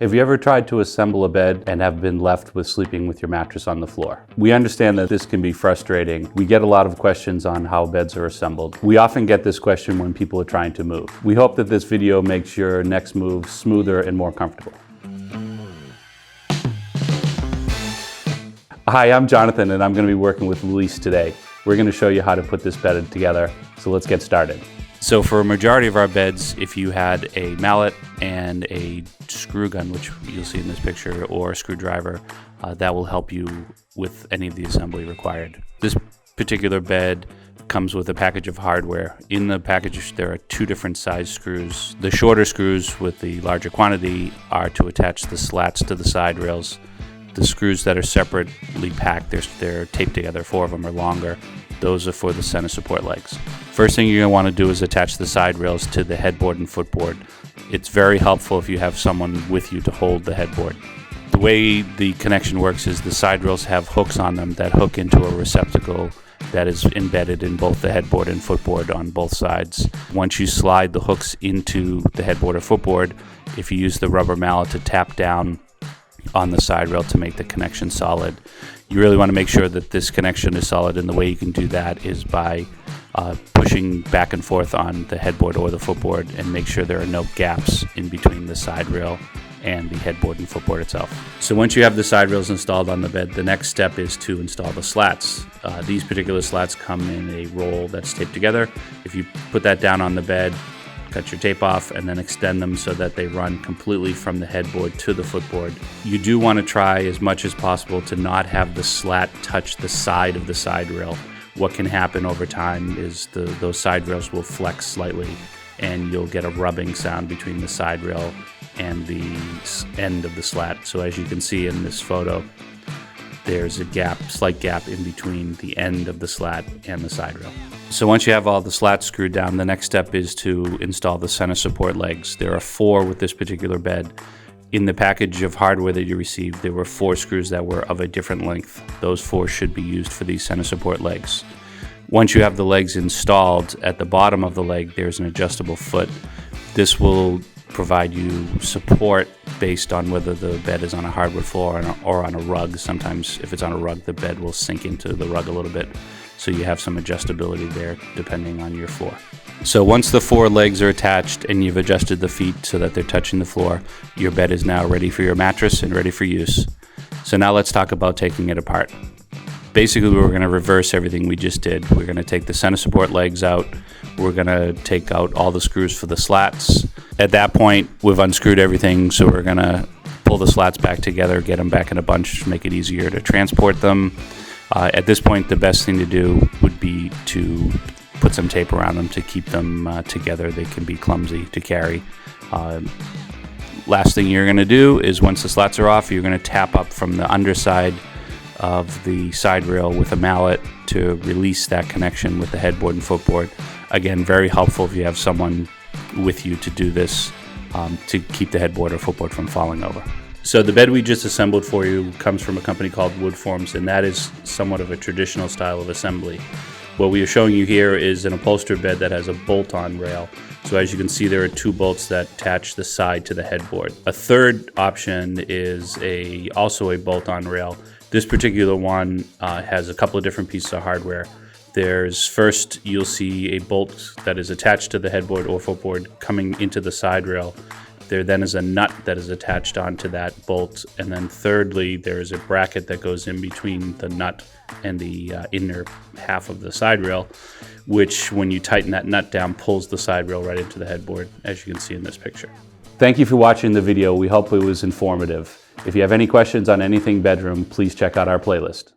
Have you ever tried to assemble a bed and have been left with sleeping with your mattress on the floor? We understand that this can be frustrating. We get a lot of questions on how beds are assembled. We often get this question when people are trying to move. We hope that this video makes your next move smoother and more comfortable. Hi, I'm Jonathan and I'm going to be working with Luis today. We're going to show you how to put this bed together, so let's get started. So for a majority of our beds, if you had a mallet and a screw gun, which you'll see in this picture, or a screwdriver, that will help you with any of the assembly required. This particular bed comes with a package of hardware. In the package, there are two different size screws. The shorter screws with the larger quantity are to attach the slats to the side rails. The screws that are separately packed, they're taped together, 4 of them are longer. Those are for the center support legs. First thing you're going to want to do is attach the side rails to the headboard and footboard. It's very helpful if you have someone with you to hold the headboard. The way the connection works is the side rails have hooks on them that hook into a receptacle that is embedded in both the headboard and footboard on both sides. Once you slide the hooks into the headboard or footboard, if you use the rubber mallet to tap down on the side rail to make the connection solid, you really want to make sure that this connection is solid, and the way you can do that is by pushing back and forth on the headboard or the footboard and make sure there are no gaps in between the side rail and the headboard and footboard itself. So once you have the side rails installed on the bed, the next step is to install the slats. These particular slats come in a roll that's taped together. If you put that down on the bed, cut your tape off, and then extend them so that they run completely from the headboard to the footboard. You do want to try as much as possible to not have the slat touch the side of the side rail. What can happen over time is those side rails will flex slightly and you'll get a rubbing sound between the side rail and the end of the slat. So as you can see in this photo, there's a slight gap in between the end of the slat and the side rail. So once you have all the slats screwed down, the next step is to install the center support legs. There are 4 with this particular bed. In the package of hardware that you received, there were 4 screws that were of a different length. Those 4 should be used for these center support legs. Once you have the legs installed, at the bottom of the leg, there's an adjustable foot. This will provide you support based on whether the bed is on a hardwood floor or on a rug. Sometimes if it's on a rug, the bed will sink into the rug a little bit, so you have some adjustability there depending on your floor. So once the 4 legs are attached and you've adjusted the feet so that they're touching the floor, your bed is now ready for your mattress and ready for use. So now let's talk about taking it apart. Basically, we're going to reverse everything we just did. We're going to take the center support legs out. We're going to take out all the screws for the slats. At that point, we've unscrewed everything, so we're going to pull the slats back together, get them back in a bunch, make it easier to transport them. At this point, the best thing to do would be to put some tape around them to keep them together. They can be clumsy to carry. Last thing you're going to do is, once the slats are off, you're going to tap up from the underside of the side rail with a mallet to release that connection with the headboard and footboard. Again, very helpful if you have someone with you to do this to keep the headboard or footboard from falling over. So the bed we just assembled for you comes from a company called Woodforms, and that is somewhat of a traditional style of assembly. What we are showing you here is an upholstered bed that has a bolt-on rail. So as you can see, there are 2 bolts that attach the side to the headboard. A third option is also a bolt-on rail. This particular one has a couple of different pieces of hardware. First, you'll see a bolt that is attached to the headboard or footboard coming into the side rail. There then is a nut that is attached onto that bolt. And then thirdly, there is a bracket that goes in between the nut and the inner half of the side rail, which, when you tighten that nut down, pulls the side rail right into the headboard, as you can see in this picture. Thank you for watching the video. We hope it was informative. If you have any questions on anything bedroom, please check out our playlist.